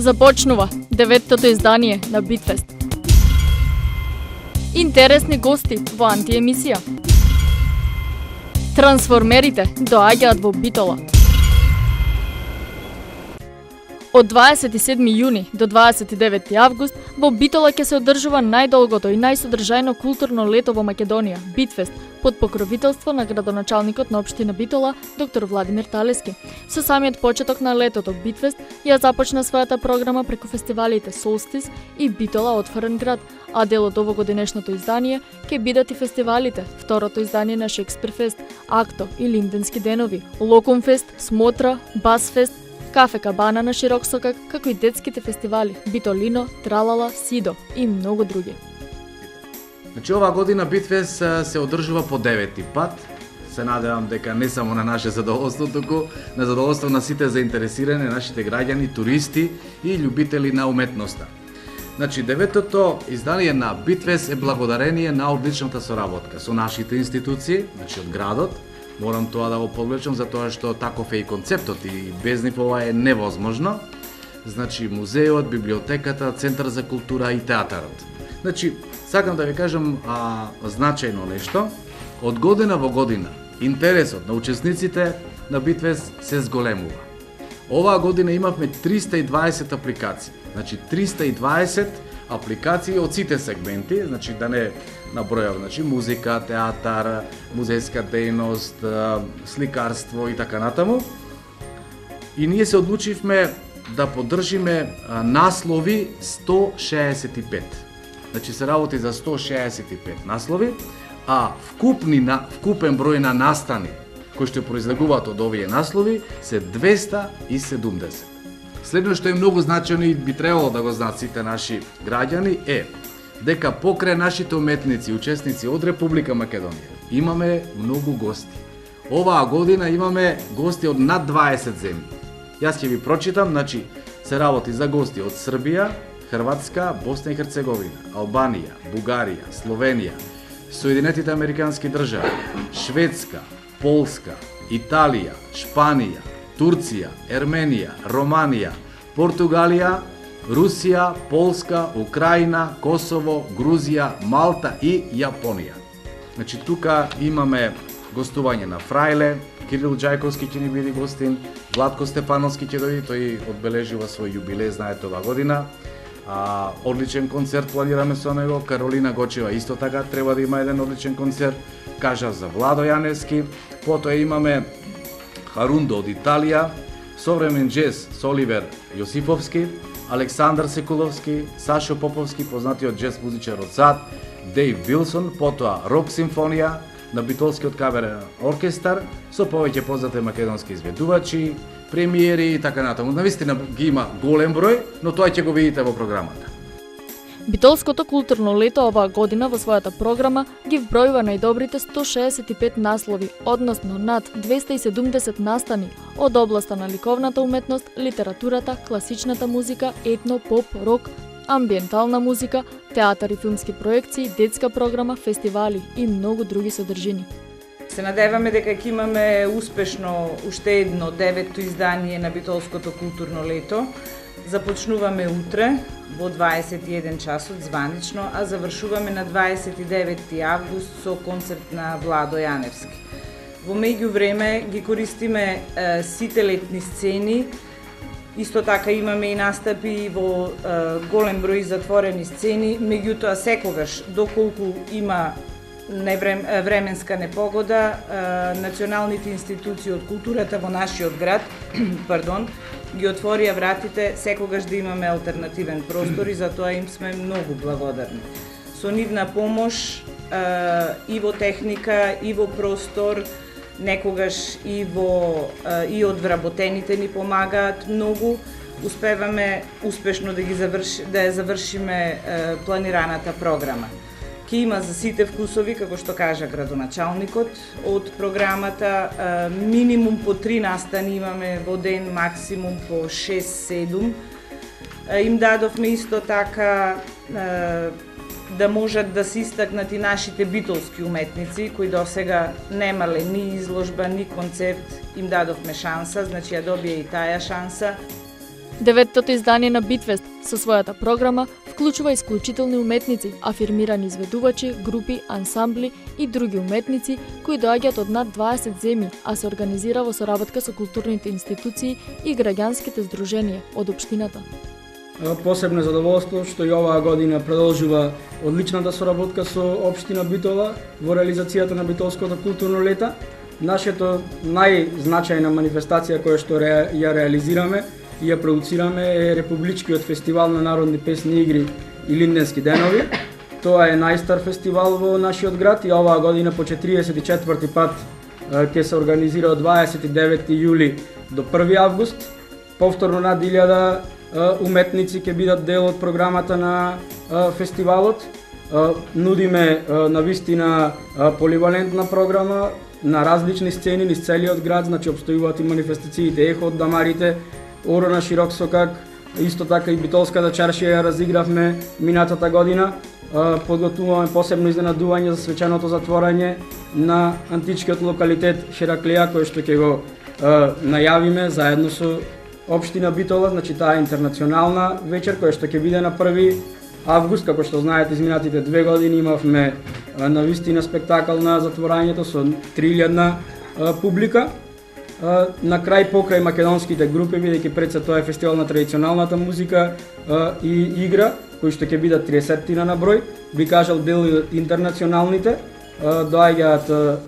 Започнува 9-тото издание на Битфест. Интересни гости во антиемисија. Трансформерите доаѓаат во Битола. Од 27 јуни до 29 август во Битола ќе се одржува најдолгото и најсодржајно културно лето во Македонија, Битфест, под покровителство на градоначалникот на општина Битола, доктор Владимир Талески. Со самиот почеток на летото, Битфест ја започна својата програма преку фестивалите Солстис и Битола отворен град, а дел од овогодинешното издание ќе бидат и фестивалите, второто издание на Шекспирфест, Акто и Линденски денови, Локумфест, Смотра, Басфест, Кафе Кабана на Широксокак, како и детските фестивали Битолино, Тралала, Сидо и многу други. Значи, оваа година Битфест се одржува по 9-ти пат. Се надевам дека не само на наше задоволство, туку на задоволство на сите заинтересирани, нашите граѓани, туристи и љубители на уметноста. Значи, 9-тото издание на Битфест е благодарение на одличната соработка со нашите институции, значи од градот. Морам тоа да го подвлечам затоа што таков е и концептот и без нив ова е невозможно. Значи, музеот, библиотеката, Центар за култура и театарот. Значи, сакам да ви кажам значајно нешто. Од година во година интересот на учесниците на Битфест се зголемува. Оваа година имавме 320 апликации. Значи 320 апликации од сите сегменти, значи да не набројав, значи музика, театар, музејска дејност, сликарство и така натаму. И ние се одлучивме да поддржиме наслови 165. Значи се работи за 165 наслови, а вкупен број на настани кои што произлегуваат од овие наслови се 270. Следно што е многу значајно и би требало да го знаат сите наши граѓани е дека покрај нашите уметници и учесници од Република Македонија имаме многу гости. Оваа година имаме гости од над 20 земји. Јас ќе ви прочитам, значи се работи за гости од Србија, Хрватска, Босна и Херцеговина, Албанија, Бугарија, Словенија, Соединетите Американски држави, Шведска, Полска, Италија, Шпанија, Турција, Ерменија, Романија, Португалија, Русија, Полска, Украина, Косово, Грузија, Малта и Јапонија. Значи тука имаме гостување на Фрајле, Кирил Ѓајковски ќе ни биде гостин, Владко Стефановски ќе дојде, тој одбележува свој јубилеј, знаете, оваа година. Одличен концерт планираме со него, Каролина Гочева исто така треба да има еден одличен концерт, кажав за Владо Јаневски, потоа имаме Харундо од Италија, современ джез со Оливер Јосифовски, Александар Секуловски, Сашо Поповски, познатиот джез музичар од САД, Дейв Билсон, потоа рок симфонија на Битолскиот каберен оркестар со повеќе познати македонски изведувачи, премиери и така натаму. Навистина ги има голем број, но тоа ќе го видите во програмата. Битолското културно лето оваа година во својата програма ги вбројува најдобрите 165 наслови, односно над 270 настани од областа на ликовната уметност, литературата, класичната музика, етно, поп, рок, амбиентална музика, театар и филмски проекции, детска програма, фестивали и многу други содржини. Се надеваме дека ќе имаме успешно уште едно 9-то издание на Битолското културно лето. Започнуваме утре во 21 часот званично, а завршуваме на 29 август со концерт на Владо Јаневски. Во меѓувреме ги користиме сите летни сцени. Исто така имаме и настапи во голем број затворени сцени, меѓутоа секогаш доколку има временска непогода, националните институции од културата во нашиот град, ги отворија вратите секогаш да имаме алтернативен простор и за тоа им сме многу благодарни. Со нивна помош и во техника, и во простор, некогаш и од вработените ни помагаат многу, успеваме успешно да ја завршиме планираната програма. Ке има за сите вкусови, како што кажа градоначалникот, од програмата минимум по 3 настани имаме во ден, максимум по 6-7. Им дадовме исто така да можат да се истакнат и нашите битолски уметници, кои досега немале ни изложба, ни концерт, им дадовме шанса, значи ја добија и таја шанса. Деветото издание на Битфест со својата програма вклучува исклучителни уметници, афирмирани изведувачи, групи, ансамбли и други уметници кои доаѓаат од над 20 земји, а се организира во соработка со културните институции и граѓанските здруженија од општината. Посебно задоволство што и оваа година продолжува одличната соработка со општина Битола во реализацијата на Битолското културно лето. Нашето најзначајна манифестација која што ја реализираме и ја продуцираме е Републичкиот фестивал на народни песни, игри и линденски денови. Тоа е најстар фестивал во нашиот град и оваа година по 44 пат ќе се организира од 29 јули до 1 август. Повторно над 1000 уметници ќе бидат дел од програмата на фестивалот. Нудиме навистина поливалентна програма на различни сцени низ целиот град, значи обстојуваат и манифестациите Ехо од Дамарите, Оро на Широк Сокак, исто така и Битолската чаршија ја разигравме минатата година. Подготвуваме посебно изненадување за свечаното затворање на античкиот локалитет Хераклеја, кој што ќе го најавиме заедно со општина Битола, значи таа е интернационална вечер која што ќе биде на 1 август, како што знаете, изминатите 2 години имавме навистина спектакл на затворањето со 3000 публика. На крај покрај македонските групи, бидејќи пред се тоа е фестивал на традиционалната музика и игра, кои што ќе бидат 30 на број, би кажал дел и интернационалните, доаѓаат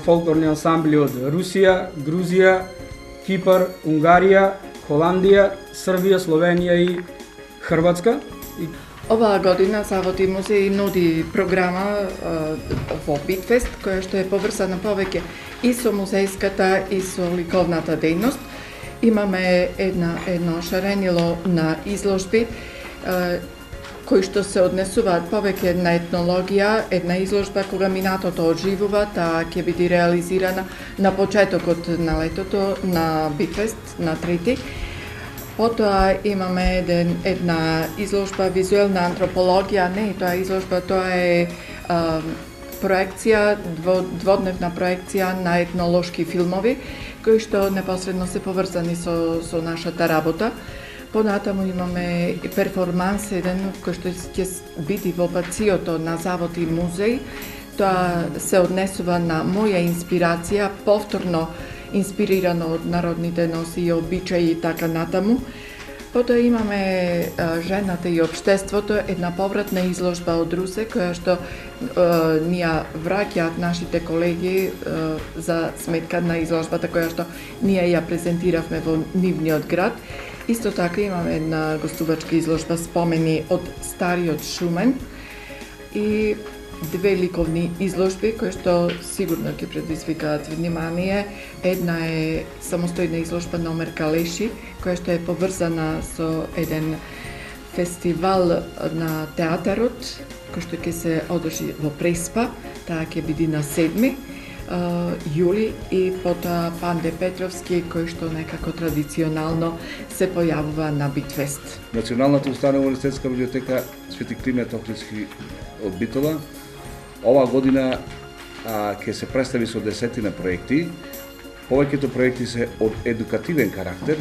фолклорни ансамбли од Русија, Грузија, Кипар, Унгарија, Холандија, Србија, Словенија и Хрватска. Оваа година Завод и музеј нуди програма во Битфест, која што е поврзана повеќе и со музејската и со ликовната дејност. Имаме едно шаренило на изложби кои што се однесуваат повеќе на етнологија, една изложба кога минатото оживува, таа ќе биде реализирана на почетокот на летото на Битфест на 3. Потоа имаме една изложба визуелна антропологија, не тоа изложба, тоа е проекција, дводневна проекција на етнолошки филмови, кои што непосредно се поврзани со нашата работа. Понатаму имаме перформанс еден кој што ќе биде во бациото на Завод и музеј. Тоа се однесува на моја инспирација, повторно инспирирано од народните носи и обичаи и така натаму. Потоа имаме Жената и општеството, една повратна изложба од Русе, која што ни ја враќаат нашите колеги за сметка на изложбата која што ние ја презентиравме во нивниот град. Исто така имаме една гостувачка изложба спомени од стариот Шумен и 2 ликовни изложби кои што сигурно ќе предизвикаат внимание. Една е самостојна изложба Номер Калеши, која што е поврзана со еден фестивал на театарот, кој што ќе се одржи во Преспа, таа ќе биде на 7 јули, и потоа Панде Петровски, кој што некако традиционално се појавува на Битфест. Националната установа универзитетска библиотека Свети Климент Охридски од Битола оваа година ќе се представи со 10 проекти. Повеќето проекти се од едукативен карактер,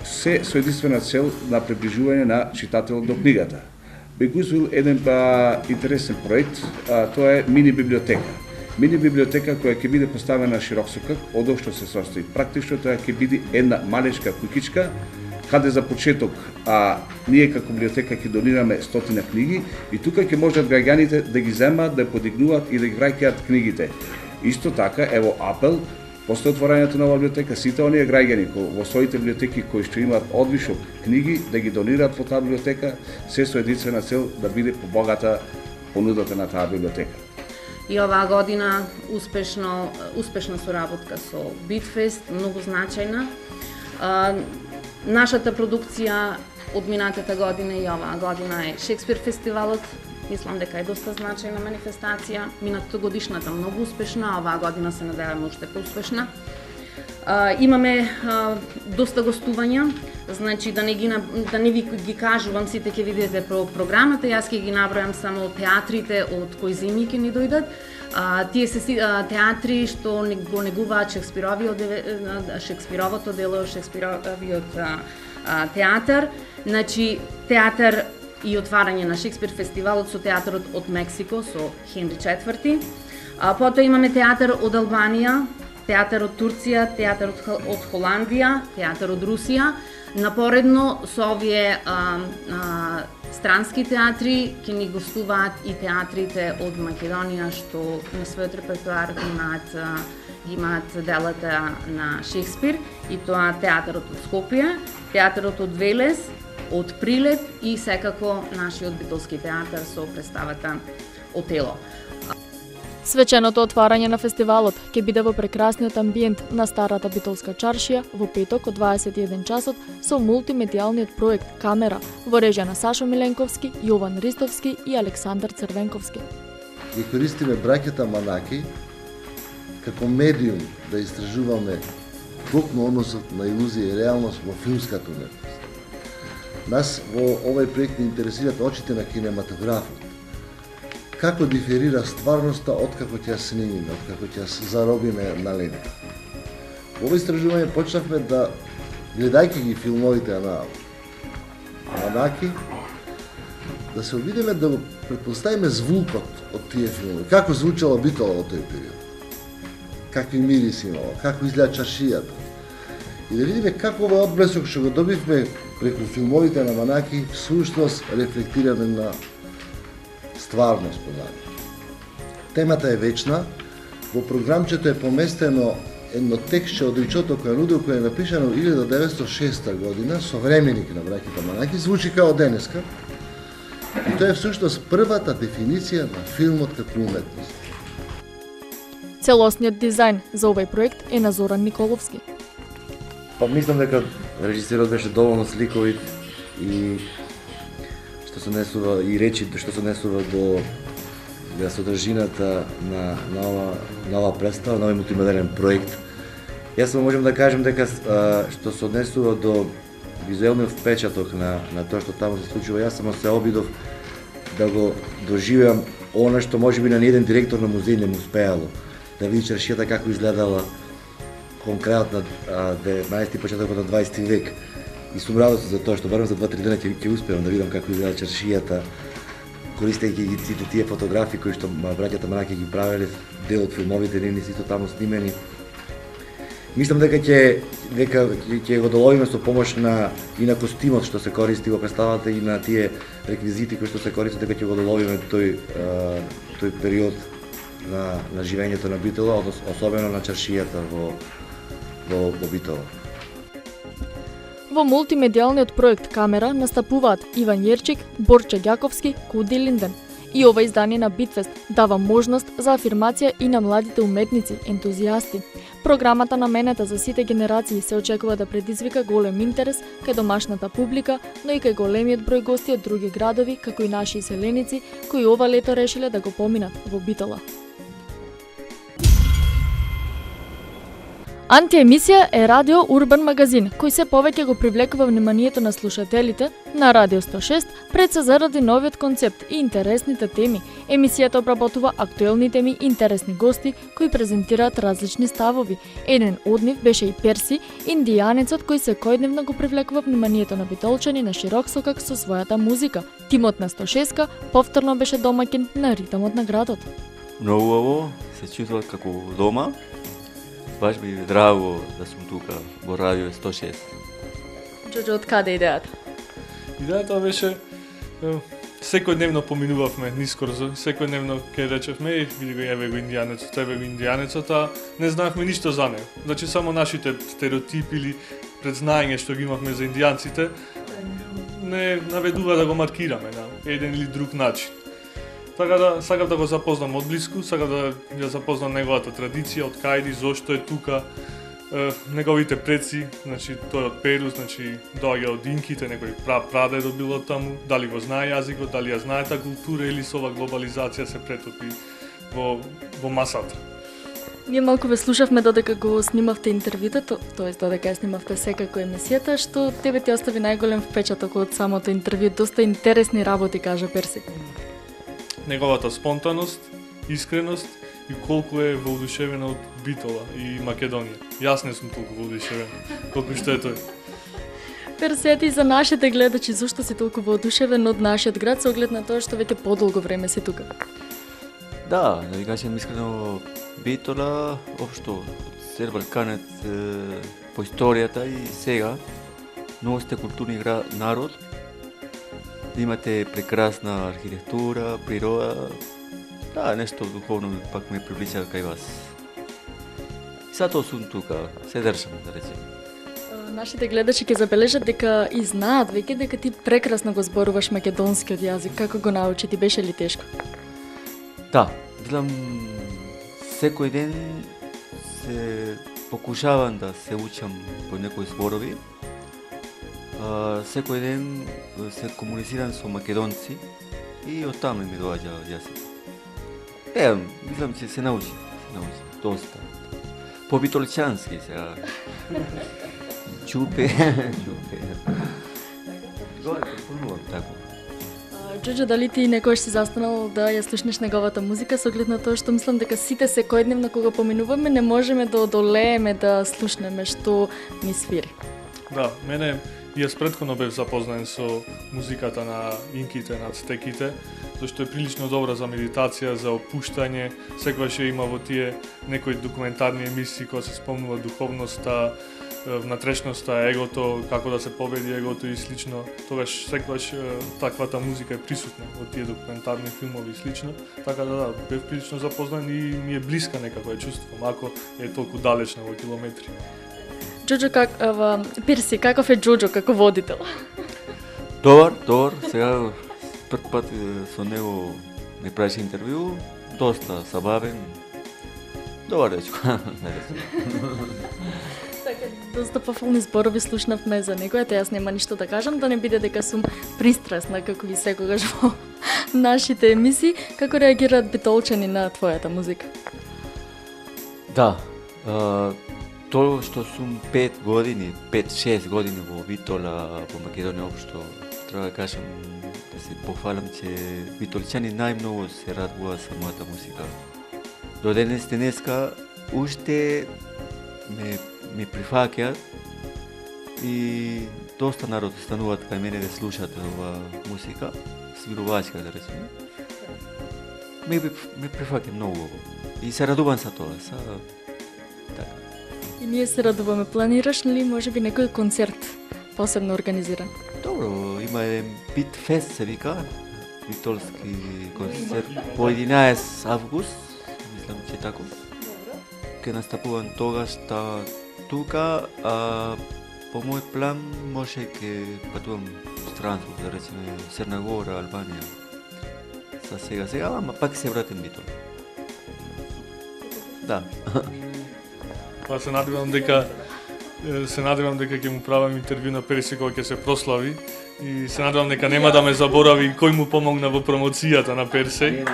се со единствена цел на приближување на читателот до книгата. Би го извил еден интересен проект, тоа е мини библиотека. Мини библиотека која ќе биде поставена широк сокак, од што се состои. Практично тоа ќе биде една малечка куќичка, каде за почеток ние како библиотека ќе донираме 100 книги и тука ќе можат граѓаните да ги земат, да подигнуваат и да ги враќаат книгите. Исто така, ево апел, после отворањето на оваа библиотека, сите оние граѓани во своите библиотеки кои што имаат одвишок книги, да ги донираат во таа библиотека, се со единствена цел да биде побогата понудата на таа библиотека. И оваа година успешна соработка со Битфест, многу значајна. Нашата продукција од минатата година и оваа година е Шекспир фестивалот. Мислам дека е доста значајна манифестација. Минатата годишната многу успешна, оваа година се надеваме уште поуспешна. Имаме доста гостувања, значи да не ви ги кажувам сите, ќе видите по програмата, јас ќе ги набројам само театрите од кои земји ќе ни дојдат. Тие се театри што го негуваат Шекспировото дело, Шекспировиот театар. Значи, театар и отварање на Шекспир фестивалот со театарот од Мексико, со Хенри IV. Потоа имаме театар од Албанија, театар од Турција, театар од Холандија, театар од Русија. Напоредно со овие странски театри ќе ни гостуваат и театрите од Македонија што на својот репертоар имаат делата на Шекспир, и тоа театарот од Скопје, театарот од Велес, од Прилеп и секако нашиот битолски театар со представата Отело. Свеченото отварање на фестивалот ќе биде во прекрасниот амбиент на старата битолска чаршија во петок од 21 часот со мултимедијалниот проект Камера во режија на Сашо Миленковски, Јован Ристовски и Александар Црвенковски. Ги користиме браќата Манаки како медиум да истражуваме токму односот на илузија и реалност во филмската уметност. Нас во овој проект ни интересираат очите на кинематографот. Како диферира стварноста од како ќе снимиме, од како ќе заробиме на лента. Во овој истражување почнавме да, гледајќи ги филмовите на Манаки, да се обидеме да предпоставиме звукот од тие филмови. Како звучала Битола во тој период. Какви мириси имала, како изгледа чаршијата. И да видиме како овој одблесок што го добивме преку филмовите на Манаки всушност рефлектираме на стварност позади. Темата е вечна. Во програмчето е поместено едно текстче од Ричото Канудо кој е напишано 1906 година, современик на браќата Манаки, звучи као денеска. И тоа е всушност првата дефиниција на филмот како уметност. Целосниот дизајн за овој проект е на Зоран Николовски. Па мислам дека режисерот беше доволно сликовит и што се несува и речи што се несува до содржината на ова представа, на овој мултимедијален проект. Јас само можам да кажам дека што се однесува до визуелниот впечаток на тоа што таму се случува, јас само се обидов да го доживеам она што можеби на ниеден директор на музеј не му успеало, да види чаршијата како изгледала кон крајот на 19 и почетокот на 20 век. И сум радостен за тоа што барем за 2-3 дена ќе успеам да видам како изгледа чаршијата, користејќи ги сите тие фотографии кои што браќата Манаки ги правеле, дел од филмовите нивни сите таму снимени. Мислам дека ќе го доловиме со помош и на костимот што се користи во представата и на тие реквизити кои што се користат, дека ќе го доловиме тој период на живењето на Битола, особено на чаршијата во Битола. Во мултимедијалниот проект Камера настапуваат Иван Јерчик, Борче Ѓаковски, Куди Линден. И ова издание на Битфест дава можност за афирмација и на младите уметници, ентузијасти. Програмата наменета за сите генерации се очекува да предизвика голем интерес кај домашната публика, но и кај големиот број гости од други градови, како и наши иселеници, кои ова лето решиле да го поминат во Битола. Антиемисија е радио урбан магазин, кој се повеќе го привлекува вниманието на слушателите на Радио 106, пред се заради новиот концепт и интересните теми. Емисијата обработува актуелни теми и интересни гости кои презентираат различни ставови. Еден од нив беше и Перси, индијанецот кој секојдневно го привлекува вниманието на битолчани на широк сокак со својата музика. Тимот на 106 повторно беше домаќин на ритмот на градот. Многу убаво, се чувствував како дома. Баш ми е драго да сум тука во Радио 106. Џоџо, од каде идејата? Идејата беше секојдневно поминувавме нискоро, секојдневно ке речевме види го еве го индијанецот, еве го индијанецот, а не знаевме ништо за него. Значи само нашите стереотипи или предзнаење што ги имавме за индијанците не наведува да го маркираме на еден или друг начин. Така да сакав да го запознам одблиску, сакав да ја запознам неговата традиција, од кајди, зошто е тука, неговите предци, значи тој од Перу, значи доаѓа од инките, некој прадедо било таму, дали го знае јазикот, дали ја знае таа култура или со ова глобализација се претопи во масата. Ние малку ве слушавме додека го снимавте интервјуто, тоест додека ја снимавте секако емисијата, што тебе ти остави најголем впечаток од самото интервју, доста интересни работи, кажа Перси. Неговата спонтаност, искреност и колку е воодушевена од Битола и Македонија. Јас не сум толку воодушевен колку што е тој. Персети за нашите гледачи, зашто си толку воодушевен од нашиот град со оглед на тоа што веќе подолго време си тука? Да, да ви кажем искрено, Битола, општо, цел Балканет по историјата и сега, многу сте културни народ, имате прекрасна архитектура, природа, да, нешто духовно пак ме приближа кај вас. Затоа сум тука, се држам, да речем. Нашите гледачи ќе забележат дека и знаат веќе дека ти прекрасно го зборуваш македонскиот јазик. Како го научи, ти беше ли тешко? Да, гледам секој ден се покушавам да се учам по некои зборови. Секој ден се комуницирам со македонци и оттаму ми доаѓа јазик. Мислам, че се научи доста. По битолчански сега. Чупе. Тако. Џоџо, дали ти некојаш си застанал да ја слушнеш неговата музика со оглед на тоа што мислам дека сите секојдневно кога поминуваме не можеме да одолееме да слушнеме што ни свири? Да, мене јас претходно бев запознаен со музиката на инките, на ацтеките, зашто е прилично добра за медитација, за опуштање. Секогаш ја има во тие некои документарни емисии кога се спомнува духовноста, внатрешноста, егото, како да се победи егото и слично. Тогаш секогаш таквата музика е присутна во тие документарни филмови и слично. Така да, бев прилично запознан и ми е блиска некако ја чувствувам, ако е толку далечна во километри. Џоџо, Перси, каков е Џоџо како водител? Добар. Сега прв пат со него ми правеше интервју, доста забавен. Добар дечко. Доста пофолни зборови слушнавме за него, ете јас нема ништо да кажам, да не биде дека сум пристрасна како и секогаш во нашите емисии. Како реагираат битолчани на твојата музика? Да, тоа што сум 5-6 години во Битола, во Македонија општо, треба да кажам, да се похвалам, че битолчани најмногу се радуваат со мојата музика. До денеска уште ме прифаќаат и доста народ стануваат кај мене да слушаат ова музика, свирувачка да речеме. Ме прифаќа многу и се радувам за тоа. Така. И ние се радуваме. Планираш ли можеби некој концерт посебно организиран? Добро, има Битфест се вика, битолски концерт по 11 август, мислам че тако. Ке настапувам тогаш тука, а по мој план може ке патувам странство, да речеме Црна Гора, Албанија. Сега, ама пак се вратим Битол. Да. Па се надевам дека ќе му правам интервју на Перси кога ќе се прослави и се надевам дека нема да ме заборави кој му помогна во промоцијата на Перси.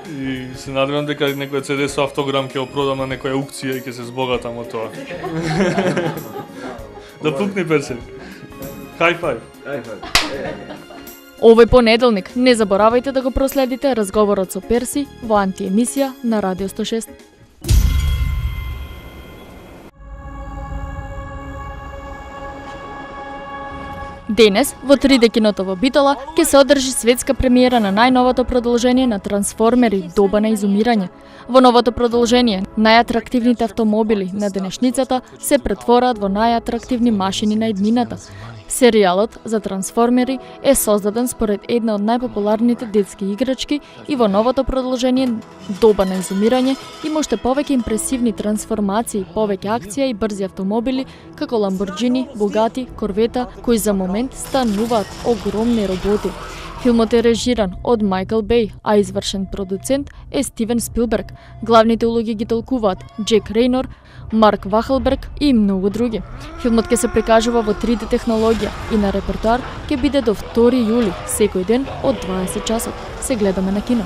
И се надевам дека некој CD со автограм ќе опродам на некоја аукција и ќе се збогатам од тоа. Да пукни Перси. High five. Овој понеделник не заборавајте да го проследите разговорот со Перси во антиемисија на Радио 106. Денес, во 3D киното во Битола, ќе се одржи светска премиера на најновото продолжение на Трансформери Доба на изумирање. Во новото продолжение, најатрактивните автомобили на денешницата се претвораат во најатрактивни машини на иднината. Серијалот за Трансформери е создаден според една од најпопуларните детски играчки и во новото продолжение Доба на изумирање има уште повеќе импресивни трансформации, повеќе акција и брзи автомобили како Ламборџини, Бугати, Корвета, кои за момент стануваат огромни роботи. Филмот е режиран од Майкл Беј, а извршен продуцент е Стивен Спилберг. Главните улоги ги толкуваат Джек Рейнор, Марк Вахелберг и многу други. Филмот ќе се прикажува во 3D технологија и на репертоар ќе биде до 2 јули, секој ден од 20 часот. Се гледаме на кино.